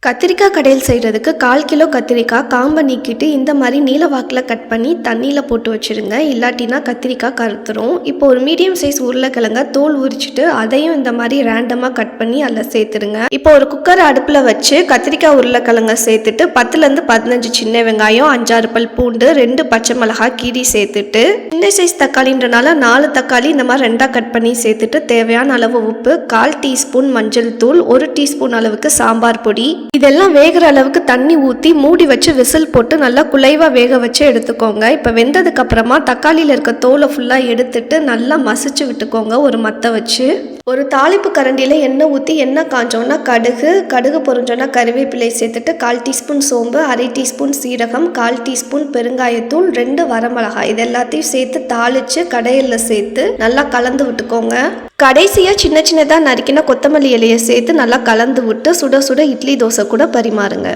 கத்திரிக்காய் கடையில் செய்கிறதுக்கு 1/4 கிலோ கத்திரிக்காய் காம்பை நீக்கிட்டு இந்த மாதிரி நீல வாக்கில் கட் பண்ணி தண்ணியில் போட்டு வச்சுருங்க. இல்லாட்டினா கத்திரிக்காய் கருத்துரும். இப்போ ஒரு மீடியம் சைஸ் உருளைக்கிழங்க தோல் உரிச்சிட்டு அதையும் இந்த மாதிரி ரேண்டமாக கட் பண்ணி அதில் சேர்த்துருங்க. இப்போ ஒரு குக்கரை அடுப்பில் வச்சு கத்திரிக்காய் உருளைக்கிழங்க சேர்த்துட்டு 10லேருந்து 15 சின்ன வெங்காயம், 5-6 பல் பூண்டு, 2 பச்சை மிளகாய் கீரி சேர்த்துட்டு சின்ன சைஸ் தக்காளின்றனால 4 தக்காளி இந்த மாதிரி 2ஆக கட் பண்ணி சேர்த்துட்டு தேவையான அளவு உப்பு, 1/4 டீஸ்பூன் மஞ்சள் தூள், 1 டீஸ்பூன் அளவுக்கு சாம்பார் பொடி, இதெல்லாம் வேகிற அளவுக்கு தண்ணி ஊற்றி மூடி வச்சு விசில் போட்டு நல்லா குலைவாக வேக வச்சு எடுத்துக்கோங்க. இப்போ வெந்ததுக்கு அப்புறமா தக்காளியில் இருக்க தோலை ஃபுல்லாக எடுத்துட்டு நல்லா மசிச்சு விட்டுக்கோங்க ஒரு மத்தை வச்சு. ஒரு தாளிப்பு கரண்டியில் எண்ணெய் ஊற்றி எண்ணெய் காஞ்சோன்னா கடுகு பொரிஞ்சோன்னா கறிவேப்பிலை சேர்த்துட்டு 1/4 டீஸ்பூன் சோம்பு, 1/2 டீஸ்பூன் சீரகம், 1/4 டீஸ்பூன் பெருங்காயத்தூள், 2 வரமிளகாய் இது எல்லாத்தையும் சேர்த்து தாளித்து கடையில் சேர்த்து நல்லா கலந்து விட்டுக்கோங்க. கடைசியாக சின்னதாக நறுக்கின கொத்தமல்லி இலையை சேர்த்து நல்லா கலந்து விட்டு சுட சுட இட்லி தோசை கூட பரிமாறுங்க.